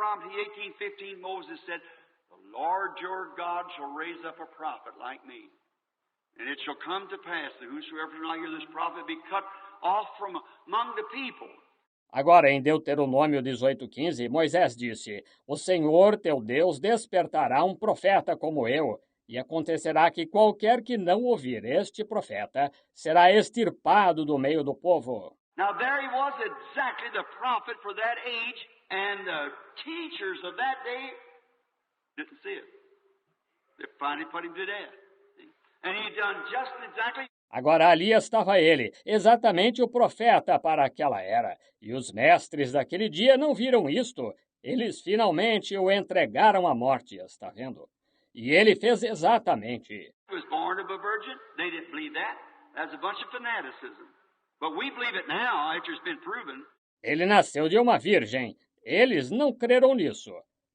prophet, 18:15, Moses said, "The Lord your God shall raise up a prophet like me. And it shall come to pass that whosoever shall not hear this prophet be cut off from among the people." Agora, em Deuteronômio 18:15, Moisés disse: O Senhor teu Deus despertará um profeta como eu, e acontecerá que qualquer que não ouvir este profeta será extirpado do meio do povo. Now there he was, exactly the prophet for that age, and the teachers of that day didn't see it. They finally put him to death. And he done just exactly. Agora ali estava ele, exatamente o profeta para aquela era, e os mestres daquele dia não viram isto. Eles finalmente o entregaram à morte, está vendo? E ele fez exatamente. He was born of a virgin. They didn't believe that. That's a bunch of fanaticism. But we believe it now after it's been proven. Ele nasceu de uma virgem. Eles não creram nisso.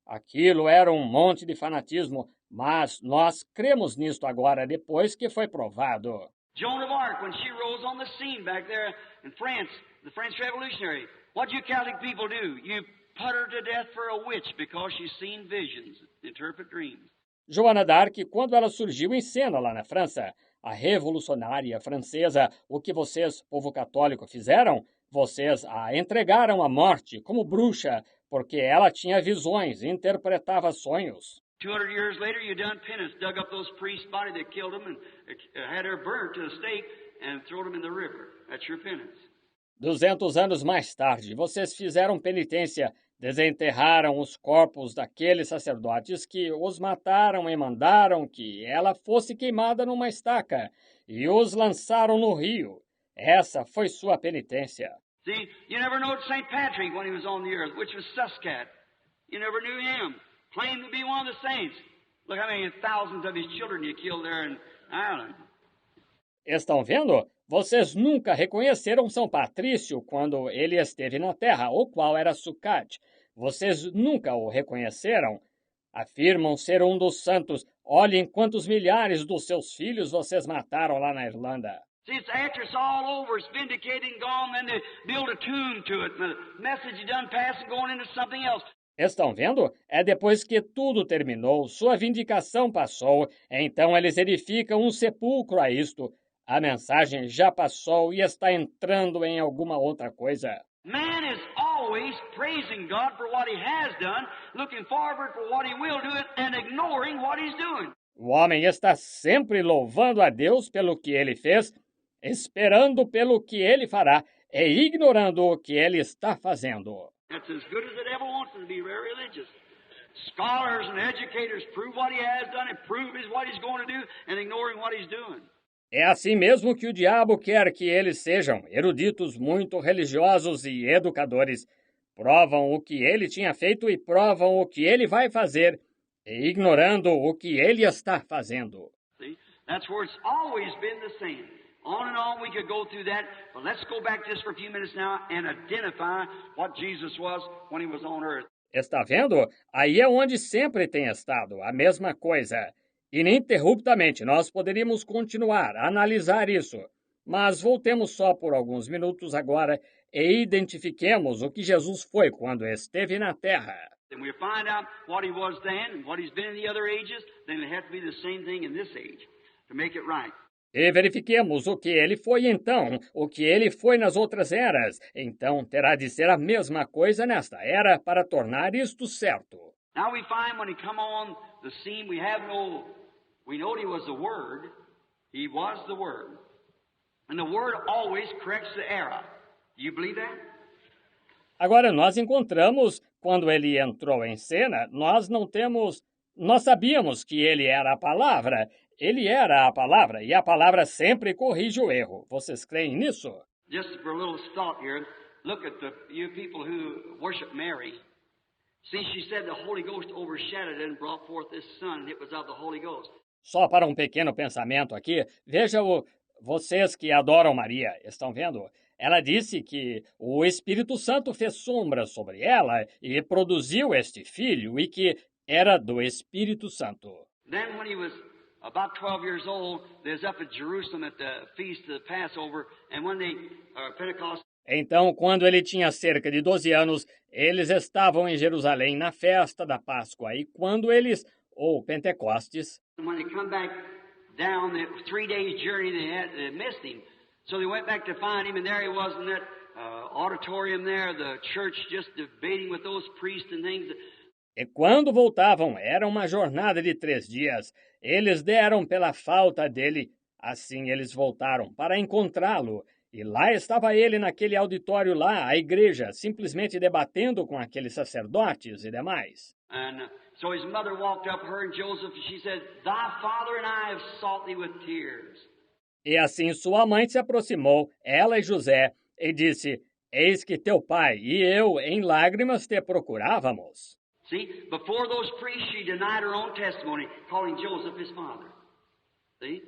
Aquilo era um monte de fanatismo, mas nós cremos nisto agora depois que foi provado. Joan of Arc, when she rose on the scene back there in France, the French Revolutionary, what do you Catholic people do? You put her to death for a witch because she's seen visions, interpret dreams. Joana d'Arc, quando ela surgiu em cena lá na França, a revolucionária francesa, o que vocês, povo católico, fizeram? Vocês a entregaram à morte como bruxa, porque ela tinha visões e interpretava sonhos. 200 years later, you done penance, dug up those priests' body that killed them and had her burned to a stake and thrown them in the river. That's your penance. 200 anos mais tarde, vocês fizeram penitência, desenterraram os corpos daqueles sacerdotes que os mataram e mandaram que ela fosse queimada numa estaca e os lançaram no rio. Essa foi sua penitência. See, you never knowed St. Patrick when he was on the earth, which was Suscat. You never knew him. Claimed to be one of the saints. Look how many thousands of his children you killed there in Ireland. Estão vendo? Vocês nunca reconheceram São Patrício quando ele esteve na terra, o qual era Sucat. Vocês nunca o reconheceram? Afirmam ser um dos santos. Olhem quantos milhares dos seus filhos vocês mataram lá na Irlanda. See, it's after it's all over, it's vindicated and gone, then they build a tomb to it, and the message is done passing, going into something else. Estão vendo? É depois que tudo terminou, sua vindicação passou, então eles edificam um sepulcro a isto. A mensagem já passou e está entrando em alguma outra coisa. Man is always praising God for what he has done, looking forward for what he will do, and ignoring what he's doing. O homem está sempre louvando a Deus pelo que ele fez, esperando pelo que ele fará e ignorando o que ele está fazendo. That's as good as the devil wants them to be very religious. Scholars and educators prove what he has done and prove what he's going to do and ignoring what he's doing. É assim mesmo que o diabo quer que eles sejam, eruditos muito religiosos e educadores. Provam o que ele tinha feito e provam o que ele vai fazer, e ignorando o que ele está fazendo. See? That's where it's always been the same. On and on we could go through that, but let's go back just for a few minutes now and identify what Jesus was when he was on earth. Está vendo? Aí é onde sempre tem estado, a mesma coisa. Ininterruptamente, nós poderíamos continuar a analisar isso, mas voltemos só por alguns minutos agora e identifiquemos o que Jesus foi quando esteve na Terra. And we find out what he was then and what he's been in the other ages, then it has to be the same thing in this age to make it right. E verifiquemos o que ele foi então, o que ele foi nas outras eras. Então terá de ser a mesma coisa nesta era para tornar isto certo. Now we find when he come on the scene, we know he was the Word. He was the Word. And the Word always corrects the error. Do you believe that? Agora nós encontramos, quando ele entrou em cena, nós sabíamos que ele era a palavra. Ele era a palavra, e a palavra sempre corrige o erro. Vocês creem nisso? Just for a little thought here, look at you people who worship Mary. See, she said the Holy Ghost overshadowed it and brought forth this Son, and it was of the Holy Ghost. Só para um pequeno pensamento aqui, veja vocês que adoram Maria, estão vendo? Ela disse que o Espírito Santo fez sombra sobre ela e produziu este filho e que era do Espírito Santo. Then when he was about 12 years old, they was up at Jerusalem at the feast of the Passover, and when they Pentecost, Então, quando ele tinha cerca de 12 anos, eles estavam em Jerusalém na festa da Páscoa. E quando eles, ou Pentecostes, When they come back down the 3 days journey, they missed him. So they went back to find him, and there he was in that auditorium there, the church just debating with those priests and things. e quando voltavam, era uma jornada de 3 dias. Eles deram pela falta dele. Assim eles voltaram para encontrá-lo. E lá estava ele naquele auditório lá, a igreja, simplesmente debatendo com aqueles sacerdotes e demais. And so his mother walked up, her and Joseph, and she said, "Thy father and I have sought thee with tears." E assim sua mãe se aproximou, ela e José, e disse, eis que teu pai e eu em lágrimas te procurávamos. See, before those priests, she denied her own testimony, calling Joseph his father. See?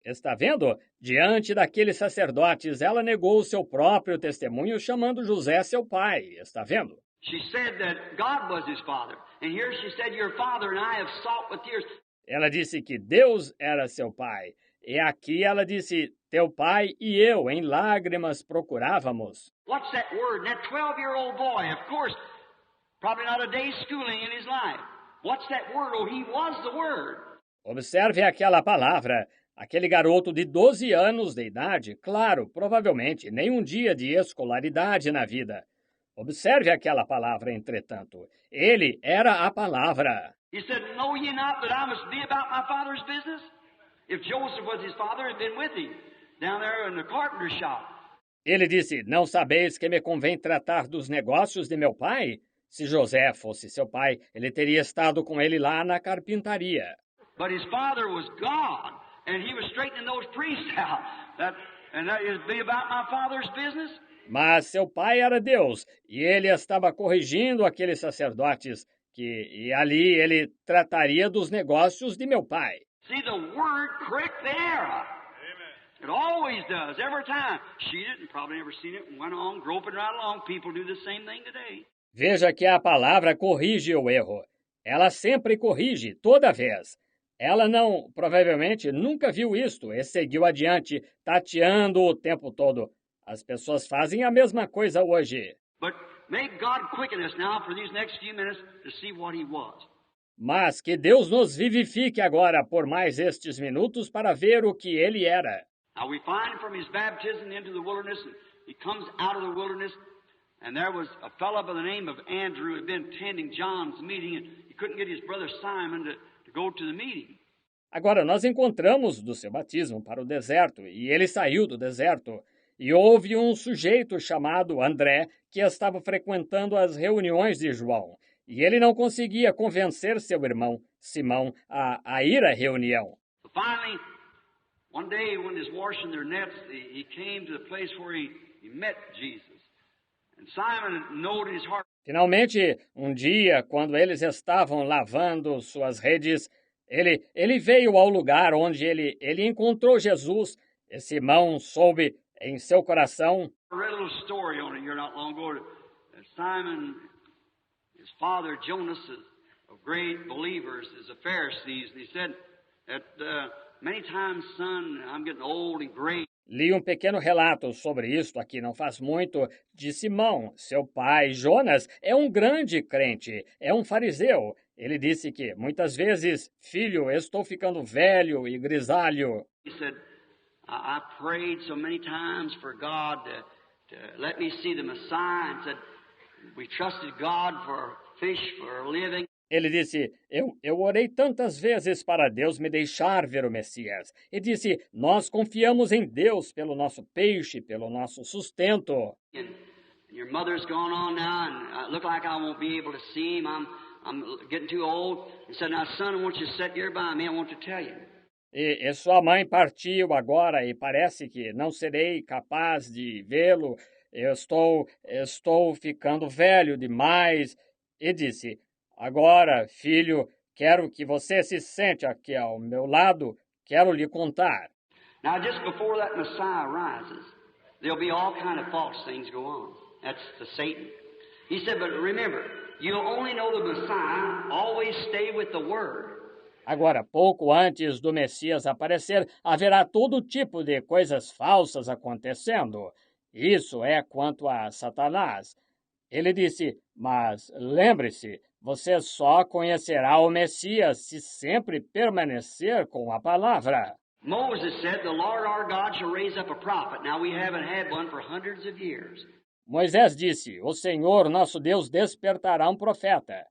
Está vendo? Diante daqueles sacerdotes, ela negou o seu próprio testemunho, chamando José seu pai. Está vendo? She said that God was his father. And here she said, "Your father and I have sought with tears." Ela disse que Deus era seu pai. E aqui ela disse, teu pai e eu em lágrimas procurávamos. What's that word? That 12-year-old boy, of course, probably not a day's schooling in his life. What's that word? Oh, he was the word. Observe aquela palavra. Aquele garoto de 12 anos de idade, claro, provavelmente nem um dia de escolaridade na vida. Observe aquela palavra, entretanto. Ele era a palavra. He said, "Know ye not that I must be about my father's business?" If Joseph was his father, had been with him down there in the carpenter shop. Ele disse, não sabeis que me convém tratar dos negócios de meu pai? Se José fosse seu pai, ele teria estado com ele lá na carpintaria. But his father was God, and he was straightening those priests out. That is be about my father's business. Mas seu pai era Deus, e ele estava corrigindo aqueles sacerdotes, e ali ele trataria dos negócios de meu pai. See, the word correct the error. Amen. It always does, every time. She didn't, probably never seen it, and went on groping right along. People do the same thing today. Veja que a palavra corrige o erro. Ela sempre corrige, toda vez. Ela não, provavelmente, nunca viu isto e seguiu adiante, tateando o tempo todo. As pessoas fazem a mesma coisa hoje. But may God quicken us now for these next few minutes to see what he was. Mas que Deus nos vivifique agora por mais estes minutos para ver o que ele era. Now we find from his baptism into the wilderness, he comes out of the wilderness, and there was a fellow by the name of Andrew who had been attending John's meeting, and he couldn't get his brother Simon to go to the meeting. Agora, nós encontramos do seu batismo para o deserto, e ele saiu do deserto. E houve um sujeito chamado André que estava frequentando as reuniões de João. E ele não conseguia convencer seu irmão, Simão, a ir à reunião. So finally, one day when he's washing their nets, he came to the place where he met Jesus. And Simon knowed in his heart. Finalmente, um dia, quando eles estavam lavando suas redes, ele veio ao lugar onde ele encontrou Jesus. E Simão soube em seu coração. I read a little story on it here not long ago. Simon, his father Jonas, of great believers, is a Pharisee, and he said that many times, son, I'm getting old and gray. Li um pequeno relato sobre isto aqui, não faz muito, de Simão. Seu pai, Jonas, é um grande crente, é um fariseu. Ele disse que, muitas vezes, filho, estou ficando velho e grisalho. He said, I prayed so many times for God to let me see the Messiah, and said, we trusted God for fish, for a living. Ele disse, eu orei tantas vezes para Deus me deixar ver o Messias. E disse, nós confiamos em Deus pelo nosso peixe, pelo nosso sustento. And your mother's gone on now, and I look like I won't be able to see him. I'm getting too old. He said, now, son, I want you to sit here by me. I want to tell you. E sua mãe partiu agora e parece que não serei capaz de vê-lo. Eu estou ficando velho demais. E disse, agora, filho, quero que você se sente aqui ao meu lado. Quero lhe contar. Now, just before that Messiah rises, there'll be all kind of false things go on. That's the Satan. He said, but remember, you'll only know the Messiah. Always stay with the Word. Agora, pouco antes do Messias aparecer, haverá todo tipo de coisas falsas acontecendo. Isso é quanto a Satanás. Ele disse, mas lembre-se, você só conhecerá o Messias se sempre permanecer com a palavra. Moses said, the Lord our God shall raise up a prophet. Now we haven't had one for hundreds of years. Moisés disse, o Senhor nosso Deus despertará um profeta.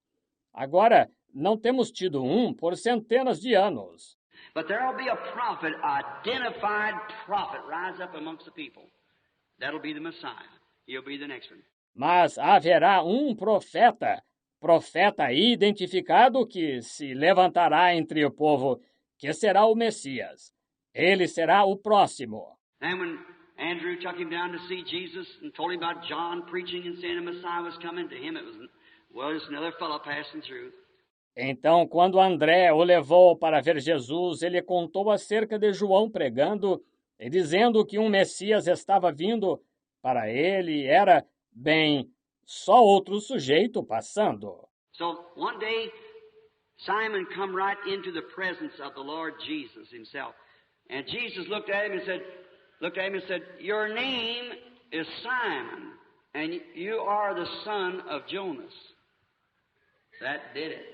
Agora, não temos tido um por centenas de anos. But there will be a prophet, identified prophet, rise up amongst the people. That'll be the Messiah. He'll be the next one. Mas haverá um profeta identificado que se levantará entre o povo, que será o Messias. Ele será o próximo. And when Andrew took him down to see Jesus and told him about John preaching and saying the Messiah was coming, to him it was just another fellow passing through. Então, quando André o levou para ver Jesus, ele contou acerca de João pregando e dizendo que um Messias estava vindo. Para ele era, bem, só outro sujeito passando. So one day, Simon come right into the presence of the Lord Jesus himself. And Jesus looked at him and said, your name is Simon, and you are the son of Jonas. That did it.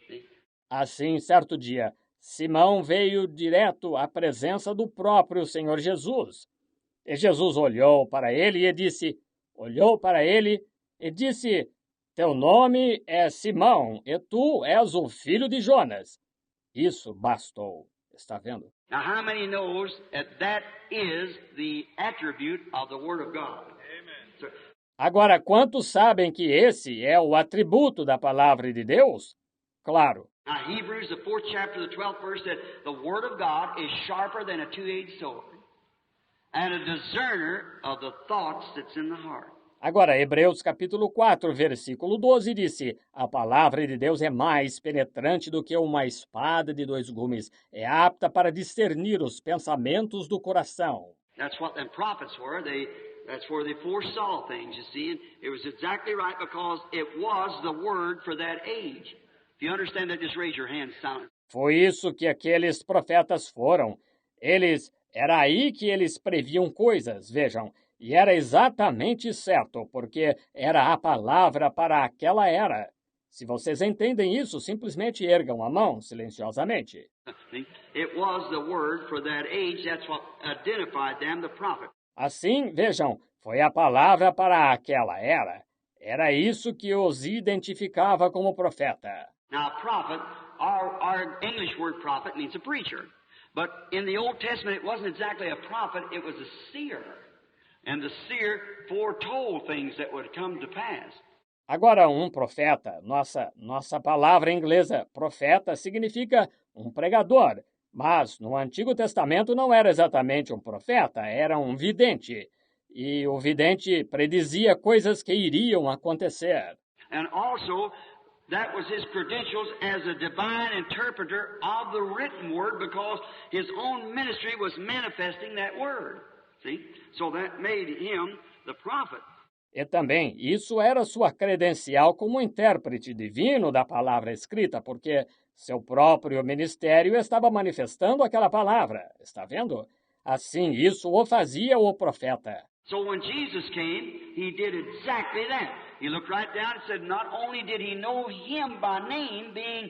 See? Assim, certo dia, Simão veio direto à presença do próprio Senhor Jesus. E Jesus olhou para ele e disse, teu nome é Simão, e tu és o filho de Jonas. Isso bastou. Está vendo? Now, how many knows that is the attribute of the Word of God? Amen. So, agora, quantos sabem que esse é o atributo da palavra de Deus? Claro. now, Hebrews, the 4th chapter, the 12th verse said, the Word of God is sharper than a two-edged sword, and a discerner of the thoughts that's in the heart. Agora, Hebreus capítulo 4, versículo 12 disse, a palavra de Deus é mais penetrante do que uma espada de dois gumes, é apta para discernir os pensamentos do coração. That's what them prophets were. That's where they foresaw things, you see. And it was exactly right because it was the word for that age. If you understand that, just raise your hand silent. Foi isso que aqueles profetas foram. Era aí que eles previam coisas, vejam. E era exatamente certo, porque era a palavra para aquela era. Se vocês entendem isso, simplesmente ergam a mão silenciosamente. It was the word for that age. That's what identified them, the prophet. Assim, vejam, foi a palavra para aquela era. Era isso que os identificava como profeta. Now, prophet, our English word prophet means a preacher. But in the Old Testament, it wasn't exactly a prophet, it was a seer. And the seer foretold things that would come to pass. Agora, um profeta, nossa palavra inglesa, profeta, significa um pregador. Mas no Antigo Testamento não era exatamente um profeta, era um vidente. E o vidente predizia coisas que iriam acontecer. And also, that was his credentials as a divine interpreter of the written word because his own ministry was manifesting that word. See? So that made him the prophet. E também, isso era sua credencial como intérprete divino da palavra escrita, porque seu próprio ministério estava manifestando aquela palavra. Está vendo? Assim, isso o fazia o profeta. So when Jesus came, he did exactly that. He looked right down and said, not only did he know him by name, being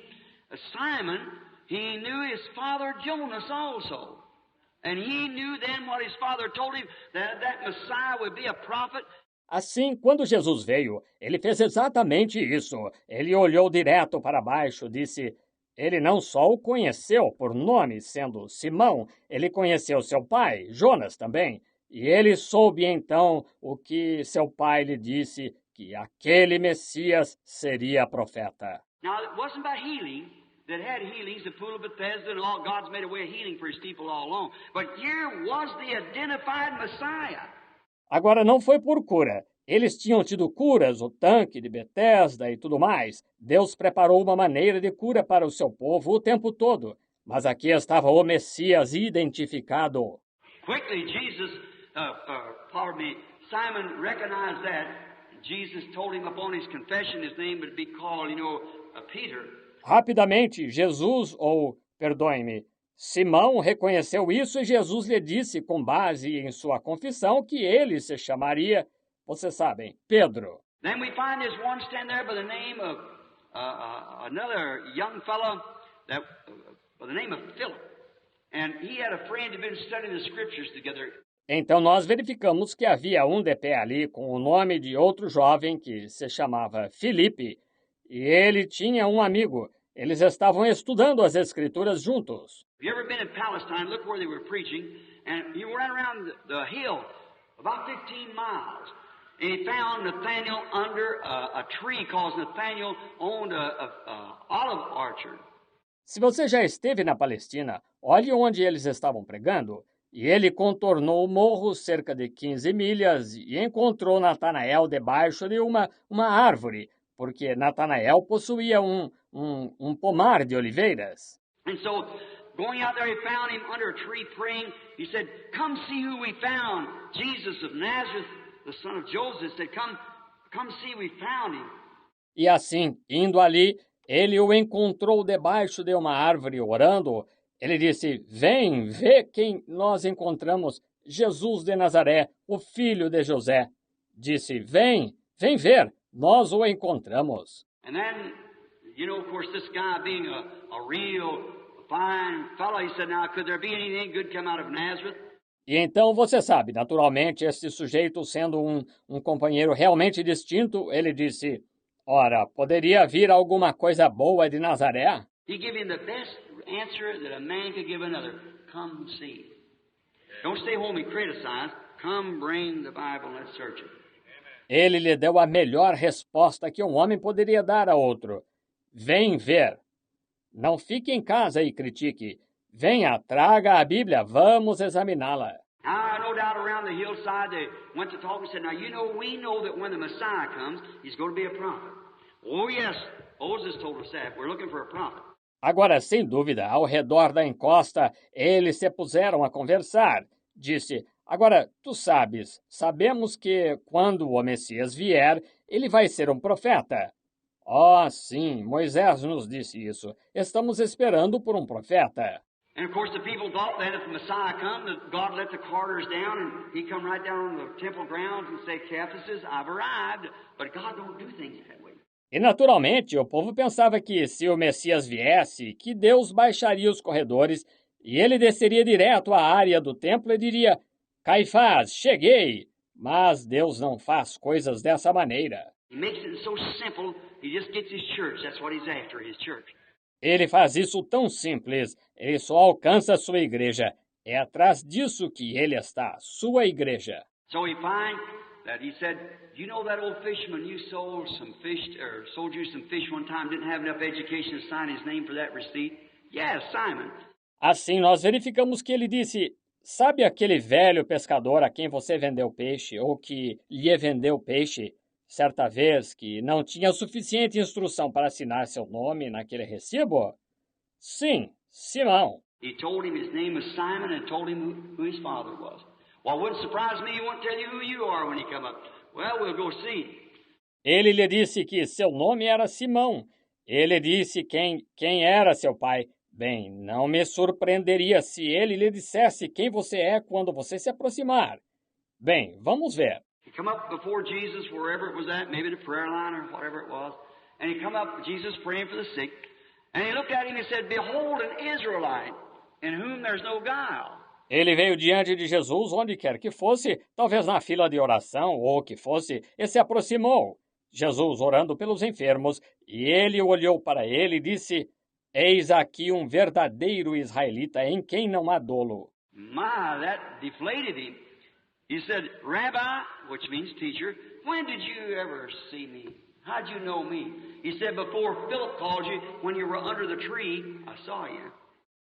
Simon, he knew his father Jonas also. And he knew then what his father told him, that Messiah would be a prophet. Assim, quando Jesus veio, ele fez exatamente isso. Ele olhou direto para baixo, disse, ele não só o conheceu por nome, sendo Simão, ele conheceu seu pai, Jonas também. E ele soube então o que seu pai lhe disse, que aquele Messias seria profeta. Now, it wasn't by healing. That had healings, the pool of Bethesda, and all, God's made a way of healing for his people all along. But here was the identified Messiah. Agora, não foi por cura. Eles tinham tido curas, o tanque de Betesda e tudo mais. Deus preparou uma maneira de cura para o seu povo o tempo todo. Mas aqui estava o Messias identificado. Quickly, Simon recognized that. Jesus told him upon his confession his name would be called, Peter. Rapidamente, Simão reconheceu isso e Jesus lhe disse, com base em sua confissão, que ele se chamaria, vocês sabem, Pedro. Then we find this one stand there by the name of another young fellow by the name of Philip. And he had a friend who'd been studying the scriptures together. Então nós verificamos que havia um de pé ali com o nome de outro jovem que se chamava Filipe, e ele tinha um amigo. Eles estavam estudando as Escrituras juntos. Have you ever been in Palestine? Look where they were preaching, and he went around the hill about 15 miles, and he found Nathaniel under a tree, because Nathaniel owned a olive orchard. Se você já esteve na Palestina, olhe onde eles estavam pregando. E ele contornou o morro cerca de 15 milhas e encontrou Natanael debaixo de uma árvore, porque Natanael possuía um pomar de oliveiras. And so, going out there, he found him under a tree praying. He said, "Come see who we found, Jesus of Nazareth, the son of Joseph." He said, "Come see, we found him." E assim, indo ali, ele o encontrou debaixo de uma árvore orando. Ele disse, vem, vê quem nós encontramos, Jesus de Nazaré, o filho de José. Disse, vem ver, nós o encontramos. And then, you know, of course, this guy being a real fine fellow, he said, now, could there be anything good come out of Nazareth? E então, você sabe, naturalmente, esse sujeito sendo um companheiro realmente distinto, ele disse, ora, poderia vir alguma coisa boa de Nazaré? He gave him the best answer that a man could give another. Come see. Don't stay home and criticize. Come bring the Bible and let's search it. Ele lhe deu a melhor resposta que um homem poderia dar a outro. Vem ver. Não fique em casa e critique. Venha, traga a Bíblia, vamos examiná-la. Now, no doubt around the hillside they went to talk and said, now, you know, we know that when the Messiah comes, he's going to be a prophet. Oh, yes, Moses told us that. We're looking for a prophet. Agora, sem dúvida, ao redor da encosta, eles se puseram a conversar. Disse, agora, tu sabemos que quando o Messias vier, ele vai ser um profeta. Oh, sim, Moisés nos disse isso. Estamos esperando por um profeta. And, of course, the people thought that if the Messiah come, that God let the carters down and he'd come right down on the temple grounds and say, Caiaphas, I've arrived. But God don't do things that way. E, naturalmente, o povo pensava que, se o Messias viesse, que Deus baixaria os corredores e ele desceria direto à área do templo e diria, Caifás, cheguei! Mas Deus não faz coisas dessa maneira. He makes it so simple, he just gets his church. That's what he's after, his church. Ele faz isso tão simples, ele só alcança a sua igreja. É atrás disso que ele está, sua igreja. So we find that he said, you know that old fisherman you sold you some fish one time, didn't have enough education to sign his name for that receipt? Yes, Simon. Assim nós verificamos que ele disse, sabe aquele velho pescador a quem você vendeu peixe ou que lhe vendeu peixe? Certa vez que não tinha suficiente instrução para assinar seu nome naquele recibo? Sim, Simão. He told him his name was Simon and told him who his father was. Well, it wouldn't surprise me he won't tell you who you are when he come up. Well, we'll go see. Ele lhe disse que seu nome era Simão. Ele disse quem era seu pai. Bem, não me surpreenderia se ele lhe dissesse quem você é quando você se aproximar. Bem, vamos ver. He come up before Jesus, wherever it was at, maybe the prayer line or whatever it was. And he come up, Jesus praying for the sick. And he looked at him and said, behold, an Israelite, in whom there's no guile. Ele veio diante de Jesus, onde quer que fosse, talvez na fila de oração ou o que fosse, e se aproximou. Jesus orando pelos enfermos, e ele olhou para ele e disse, eis aqui um verdadeiro israelita em quem não há dolo. My, that deflated him. He said, Rabbi, which means teacher, when did you ever see me? How'd you know me? He said, before Philip called you, when you were under the tree, I saw you.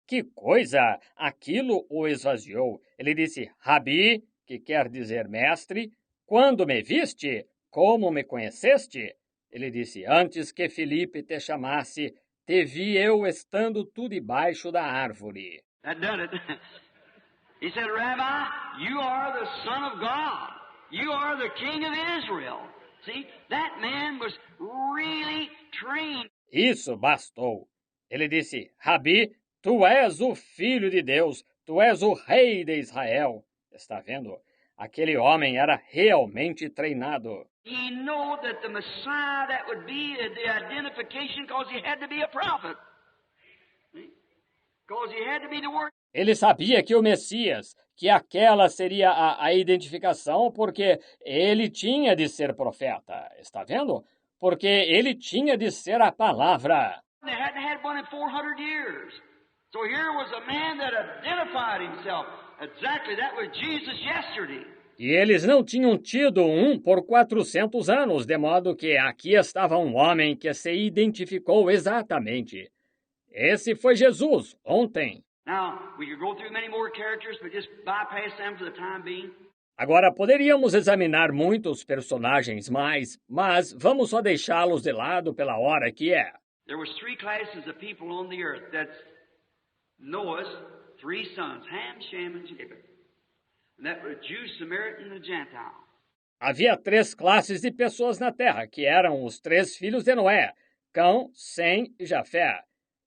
Que coisa! Aquilo o esvaziou. Ele disse, Rabi, que quer dizer mestre, quando me viste, como me conheceste? Ele disse, antes que Filipe te chamasse, te vi eu estando tu debaixo da árvore. That done it. He said, Rabbi, you are the Son of God. You are the King of Israel. See, that man was really trained. Isso bastou. Ele disse, Rabi, Tu és o Filho de Deus, tu és o Rei de Israel. Está vendo? Aquele homem era realmente treinado. He knew that the Messiah that would be the identification because he had to be a prophet. Because he had to be the word. Ele sabia que o Messias, que aquela seria a identificação, porque ele tinha de ser profeta. Está vendo? Porque ele tinha de ser a palavra. They hadn't had one in 400 years. So here was a man that identified himself. Exactly, that was Jesus yesterday. E eles não tinham tido um por 400 anos, de modo que aqui estava um homem que se identificou exatamente. Esse foi Jesus, ontem. Now, we could go through many more characters, but just bypass them for the time being. Agora, poderíamos examinar muitos personagens mais, mas vamos só deixá-los de lado pela hora que é. There was three classes of people on the earth. That's Noah's three sons, Ham, Shem, and Japheth. And that were Jew, Samaritan, and Gentile. Havia três classes de pessoas na terra, que eram os três filhos de Noé, Cão, Sem e Jafé,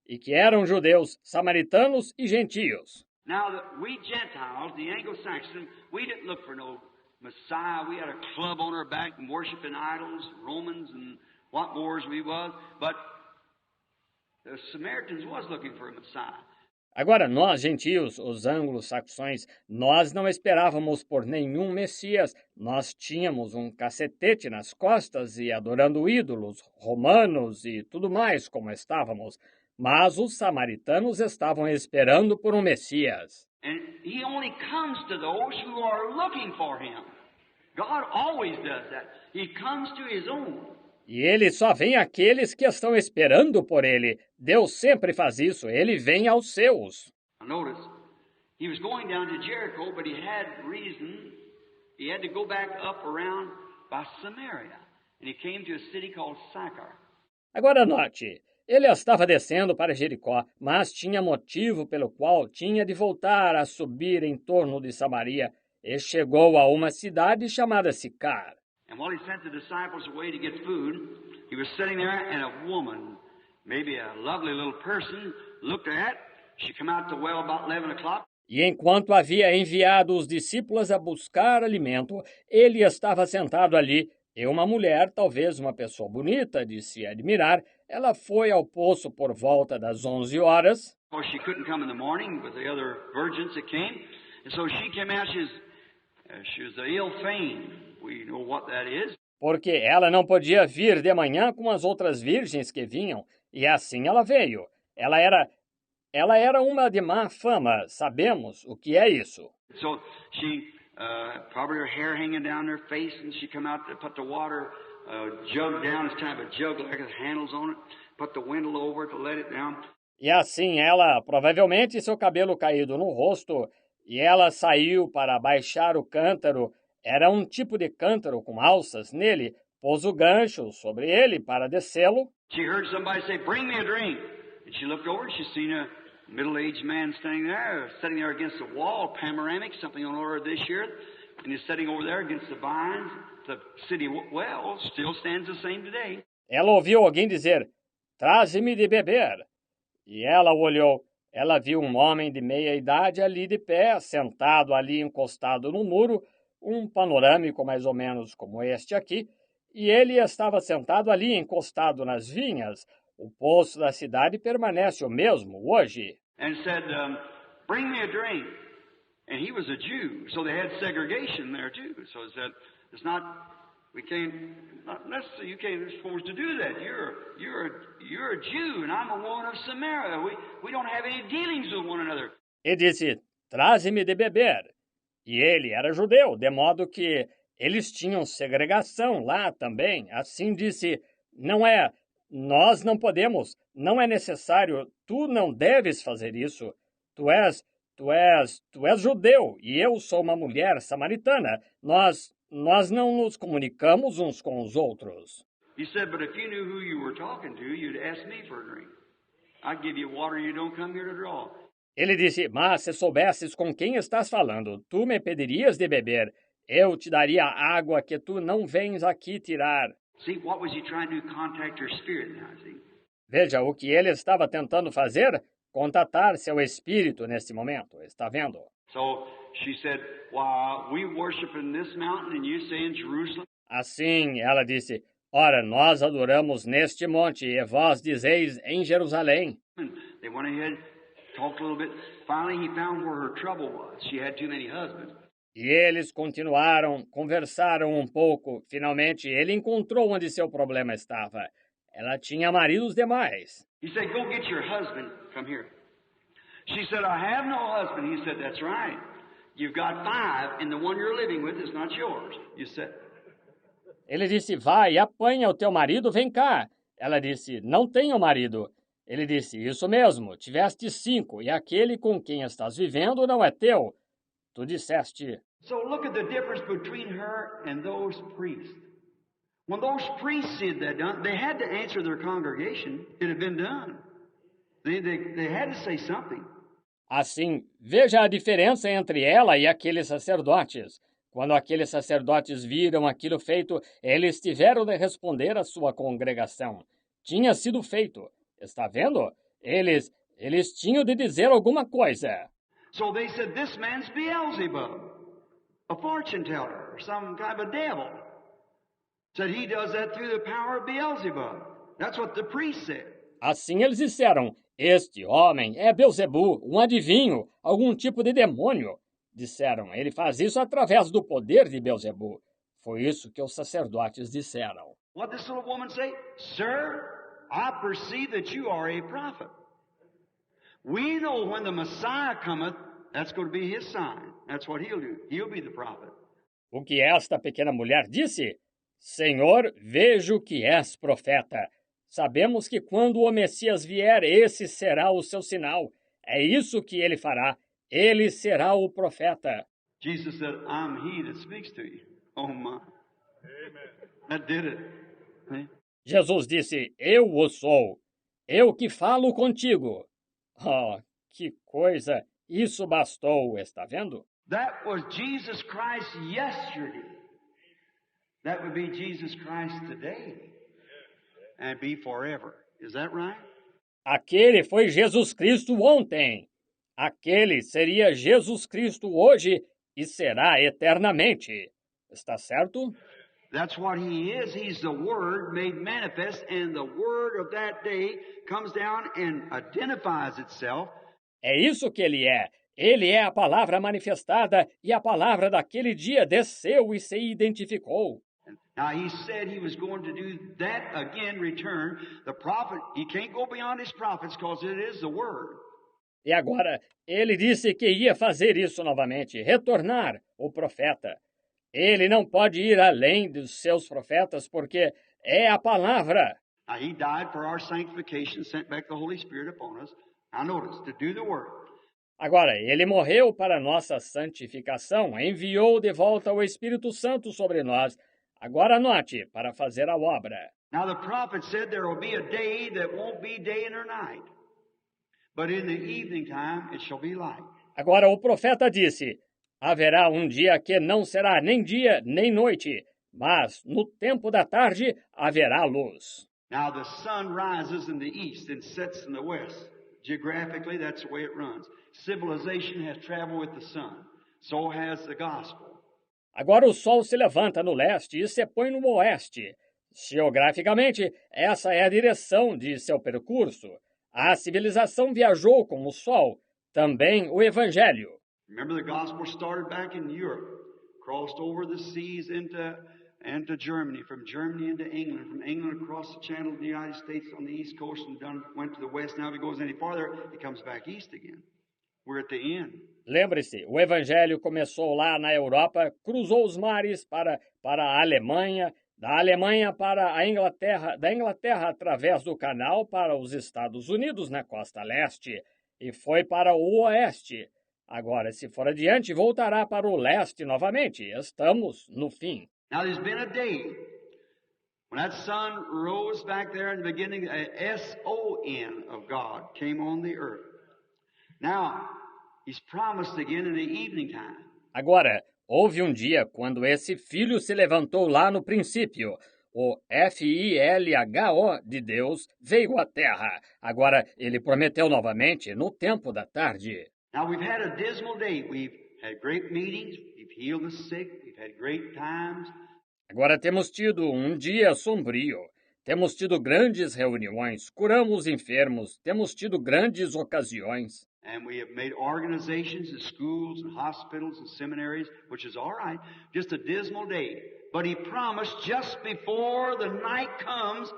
e que eram judeus, samaritanos e gentios. Now, we Gentiles, the Anglo-Saxon, we didn't look for no Messiah. We had a club on our back and worshiping idols, Romans, and what wars we was. But the Samaritans was looking for a Messiah. Agora, nós, gentios, os anglo-saxões, nós não esperávamos por nenhum Messias. Nós tínhamos um cacetete nas costas e adorando ídolos, romanos e tudo mais como estávamos. Mas os samaritanos estavam esperando por um Messias. And he only comes to those who are looking for him. God always does that. He comes to his own. E ele só vem àqueles que estão esperando por ele. Deus sempre faz isso. Ele vem aos seus. Notice, he was going down to Jericho, but he had reason. He had to go back up around by Samaria. And he came to a city called Sychar. Agora note, ele estava descendo para Jericó, mas tinha motivo pelo qual tinha de voltar a subir em torno de Samaria, e chegou a uma cidade chamada Sicar. And while he sent the disciples away to get food, he was sitting there, and a woman, maybe a lovely little person, looked at. She came out to the well about 11 o'clock. E enquanto havia enviado os discípulos a buscar alimento, ele estava sentado ali, e uma mulher, talvez uma pessoa bonita, de se admirar, ela foi ao poço por volta das 11 horas. Of course, she couldn't come in the morning with the other virgins that came, and so she came out. She was ill fame. We know what that is. Porque ela não podia vir de manhã com as outras virgens que vinham, e assim ela veio. Ela era uma de má fama, sabemos o que é isso. So she probably her hair hanging down her face, and she come out to put the water jug down. It's kind of a jug like with handles on it. Put the windle over it to let it down. E assim ela, provavelmente seu cabelo caído no rosto, e ela saiu para baixar o cântaro. Era um tipo de cântaro com alças nele, pôs o gancho sobre ele para descê-lo. She heard somebody say, "Bring me a drink." And she looked over and she seen a middle-aged man sitting there against the wall, panoramic, something on order this year. And he's sitting over there against the vines. The city well still stands the same today. Ela ouviu alguém dizer, "Traze-me de beber." E ela olhou. Ela viu um homem de meia idade ali de pé, sentado ali encostado no muro, um panorâmico mais ou menos como este aqui, e ele estava sentado ali encostado nas vinhas. O poço da cidade permanece o mesmo hoje. And said, "Bring me a drink." And he was a Jew, so they had segregation there too. So it said, "It's not. We can't. Not necessarily. You can't supposed to do that. You're a Jew, and I'm a woman of Samaria. We don't have any dealings with one another." E disse, "Traze-me de beber." E ele era judeu, de modo que eles tinham segregação lá também. Assim disse, nós não podemos, não é necessário, tu não deves fazer isso. Tu és judeu e eu sou uma mulher samaritana. Nós não nos comunicamos uns com os outros. He said, "But if you knew who you were talking to, you'd ask me for a drink. I'd give you water you don't come here to draw." Ele disse, "Mas se soubesses com quem estás falando, tu me pedirias de beber. Eu te daria água que tu não vens aqui tirar." See, what was he trying to do? Contact your spirit now, see? Veja, o que ele estava tentando fazer? contatar seu espírito neste momento, está vendo? So she said, "Well, we worship in this mountain and you say in Jerusalem." Assim, ela disse, ora, nós adoramos neste monte, e vós dizeis em Jerusalém. And they went ahead, talked a little bit. Finally, he found where her trouble was. She had too many husbands. E eles continuaram, conversaram um pouco. Finalmente, ele encontrou onde seu problema estava. Ela tinha maridos demais. He said, "Go get your husband. Come here." She said, "I have no husband." He said, "That's right. You've got 5, and the one you're living with is not yours." You said. Ele disse, vai, apanha o teu marido, vem cá. Ela disse, não tenho marido. Ele disse, isso mesmo, tiveste 5, e aquele com quem estás vivendo não é teu. Tu disseste. So look at the difference between her and those priests. When those priests said that done, they had to answer their congregation. It had been done. They had to say something. Assim, veja a diferença entre ela e aqueles sacerdotes. Quando aqueles sacerdotes viram aquilo feito, eles tiveram de responder à sua congregação. Tinha sido feito. Está vendo? Eles tinham de dizer alguma coisa. So they said, "This man's Beelzebub, a fortune teller, or some kind of a devil." Said he does that through the power of Beelzebub. That's what the priest said. Assim eles disseram, este homem é Belzebu, um adivinho, algum tipo de demônio. Disseram, ele faz isso através do poder de Belzebu. Foi isso que os sacerdotes disseram. What did this little woman say? "Sir, I perceive that you are a prophet. We know when the Messiah cometh, that's going to be his sign. That's what he'll do. He'll be the prophet." O que esta pequena mulher disse? Senhor, vejo que és profeta. Sabemos que quando o Messias vier, esse será o seu sinal. É isso que ele fará. Ele será o profeta. Jesus said, "I'm he that speaks to you." Oh my. Amen. That did it. See? Jesus disse, eu o sou. Eu que falo contigo. Oh, que coisa. Isso bastou, está vendo? That was Jesus Christ yesterday. That would be Jesus Christ today. And be forever. Is that right? Aquele foi Jesus Cristo ontem. Aquele seria Jesus Cristo hoje e será eternamente. Está certo? That's what he is. He's the Word made manifest, and the Word of that day comes down and identifies itself. É isso que ele é. Ele é a palavra manifestada e a palavra daquele dia desceu e se identificou. Now he said he was going to do that again, return. The prophet, he can't go beyond his prophets because it is the Word. E agora, ele disse que ia fazer isso novamente, retornar o profeta. Ele não pode ir além dos seus profetas, porque é a palavra. Now he died for our sanctification, sent back the Holy Spirit upon us. Now notice, to do the work. Agora, ele morreu para nossa santificação, enviou de volta o Espírito Santo sobre nós. Agora note, para fazer a obra. Now the prophet said there will be a day that won't be day nor night. But in the evening time it shall be light. Agora o profeta disse, haverá um dia que não será nem dia nem noite, mas no tempo da tarde haverá luz. Now the sun rises in the east and sets in the west. Geographically, that's the way it runs. Civilization has traveled with the sun. So has the gospel. Agora o sol se levanta no leste e se põe no oeste. Geograficamente, essa é a direção de seu percurso. A civilização viajou com o sol, também o evangelho. Remember, the gospel started back in Europe, crossed over the seas into Germany, from Germany into England, from England across the channel to the United States on the east coast and went to the west. Now if it goes any farther, it comes back east again. We're at the end. Lembre-se, o evangelho começou lá na Europa, cruzou os mares para a Alemanha, da Alemanha para a Inglaterra, da Inglaterra através do canal para os Estados Unidos na costa leste e foi para o oeste. Agora, se for adiante, voltará para o leste novamente. Estamos no fim. Now there's been a day when that sun rose back there in the beginning, S-O-N of God came on the earth. Now, he's promised again in the evening time. Agora, houve um dia quando esse filho se levantou lá no princípio. O FILHO de Deus veio à Terra. Agora, ele prometeu novamente no tempo da tarde. Now we've had a dismal day. We've had great meetings. We've healed the sick. We've had great times. Agora temos tido um dia sombrio. Temos tido grandes reuniões, curamos enfermos, temos tido grandes ocasiões. And we have made organizations and schools and hospitals and seminaries, which is all right. Just a dismal day. But he promised just before the night comes,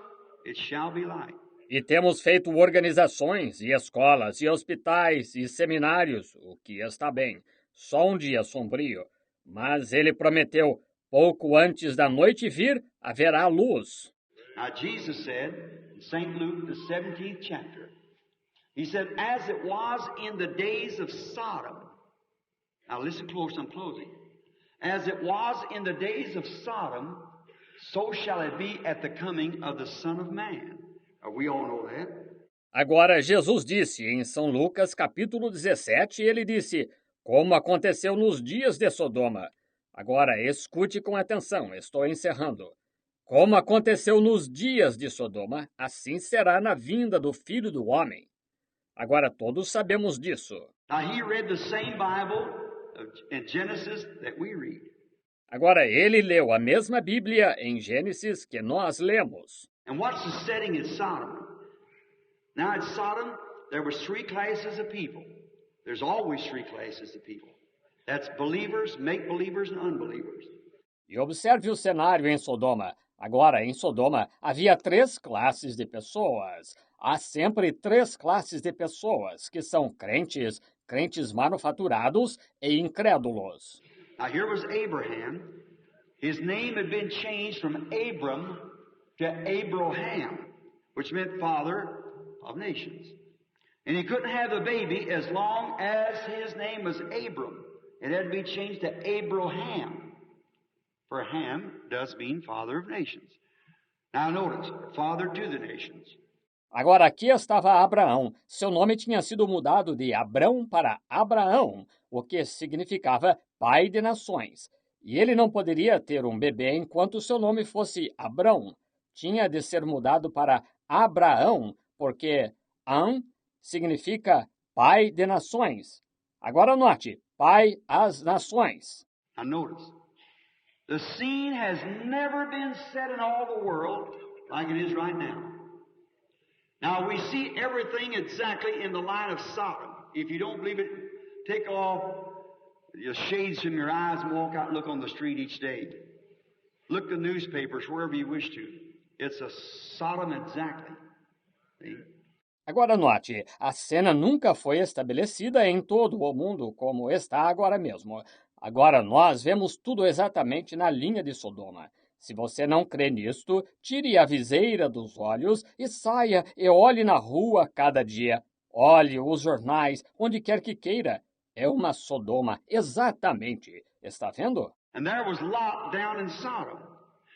it shall be light. E temos feito organizações e escolas e hospitais e seminários, o que está bem. Só um dia sombrio. Mas ele prometeu, pouco antes da noite vir, haverá luz. Now Jesus said in St. Luke, the 17th chapter, he said, as it was in the days of Sodom. Now listen close, I'm closing. As it was in the days of Sodom, so shall it be at the coming of the Son of Man. We all know that. Agora, Jesus disse em São Lucas, capítulo 17, ele disse, como aconteceu nos dias de Sodoma. Agora, escute com atenção, estou encerrando. Como aconteceu nos dias de Sodoma, assim será na vinda do Filho do Homem. Agora, todos sabemos disso. Now he read the same Bible in Genesis that we read. Agora, ele leu a mesma Bíblia em Gênesis que nós lemos. And what's the setting at Sodom? Now at Sodom, there was three classes of people. There's always three classes of people. That's believers, make-believers, and unbelievers. E observe o cenário em Sodoma. Agora, em Sodoma, havia três classes de pessoas. Há sempre três classes de pessoas, que são crentes, crentes manufaturados e incrédulos. Now here was Abraham. His name had been changed from Abram to Abraham, which meant father of nations. And he couldn't have the baby as long as his name was Abram. It had to be changed to Abraham. For Ham does mean father of nations. Now notice, father to the nations. Agora aqui estava Abraão. Seu nome tinha sido mudado de Abrão para Abraão, o que significava pai de nações. E ele não poderia ter um bebê enquanto seu nome fosse Abrão. Tinha de ser mudado para Abraão, porque Am significa pai de nações. Agora note, pai às nações. Now notice, the scene has never been set in all the world like it is right now. Now we see everything exactly in the line of Sodom. If you don't believe it, take off your shades from your eyes and walk out and look on the street each day. Look the newspapers wherever you wish to. It's a Sodom exactly. See? Agora note, a cena nunca foi estabelecida em todo o mundo como está agora mesmo. Agora nós vemos tudo exatamente na linha de Sodoma. Se você não crê nisto, tire a viseira dos olhos e saia e olhe na rua cada dia. Olhe os jornais, onde quer que queira. É uma Sodoma, exatamente. Está vendo? And there was Lot down in Sodom.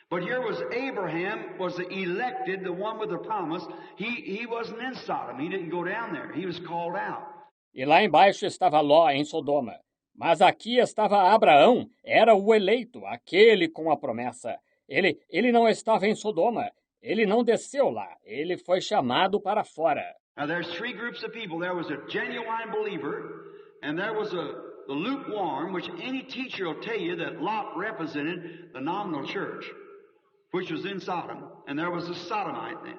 But here was Abraham, was the elected, the one with the promise. He wasn't in Sodom. He didn't go down there. He was called out. E lá embaixo estava Ló em Sodoma. Mas aqui estava Abraão, era o eleito, aquele com a promessa. Ele não estava em Sodoma. Ele não desceu lá. Ele foi chamado para fora. Now there's three groups of people. There was a genuine believer, and there was the lukewarm, which any teacher will tell you that Lot represented the nominal church, which was in Sodom, and there was a Sodomite then.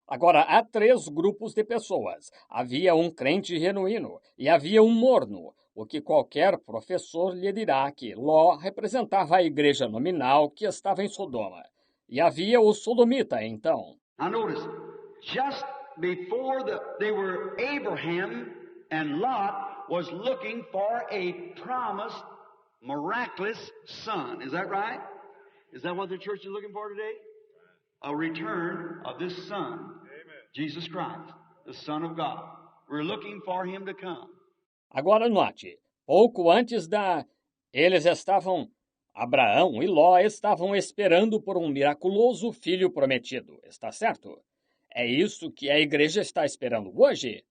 Agora, há três grupos de pessoas. Havia um crente genuíno e havia um morno, o que qualquer professor lhe dirá que Ló representava a igreja nominal que estava em Sodoma. E havia o sodomita, então. Now notice, just before they were Abraham and Lot was looking for a promised, miraculous son. Is that right? Is that what the church is looking for today? A return of this son, Amen. Jesus Christ, the Son of God. We're looking for him to come. Agora note, pouco antes eles estavam, Abraão e Ló estavam esperando por um miraculoso filho prometido, está certo? É isso que a igreja está esperando hoje.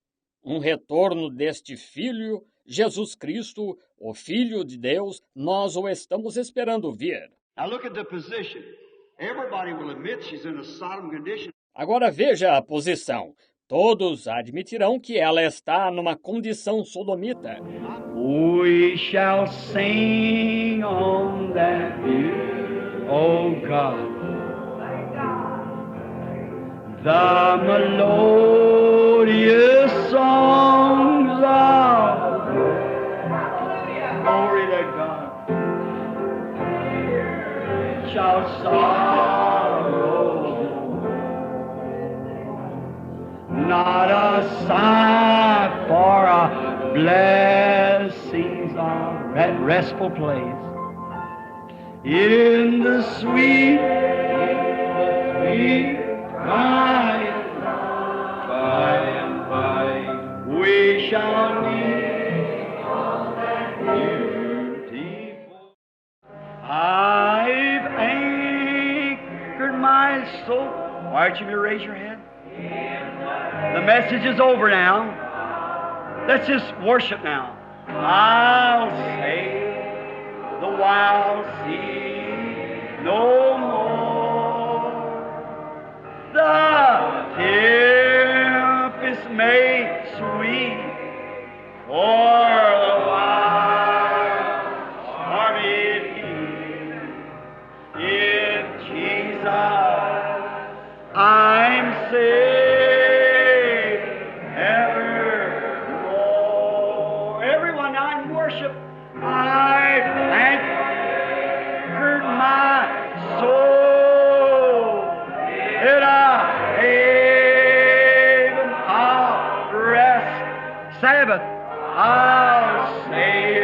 Um retorno deste filho, Jesus Cristo, o Filho de Deus, nós o estamos esperando vir. Now look at the position. Everybody will admit she's in a Sodom condition. Agora veja a posição. Todos admitirão que ela está numa condição sodomita. We shall sing on that view, oh God, the melodious songs of glory to God shall sorrow not a sigh for a blessings of that restful place in the sweet by and by we shall meet beautiful. I've anchored my soul. Why don't you raise your hand? The message is over now. Let's just worship now. I'll say the wild sea no more. The tempest made sweet for the wild stormy in Jesus I'm saved evermore. Everyone now in worship, I've anchored my soul in a haven of rest. Sabbath, I'll say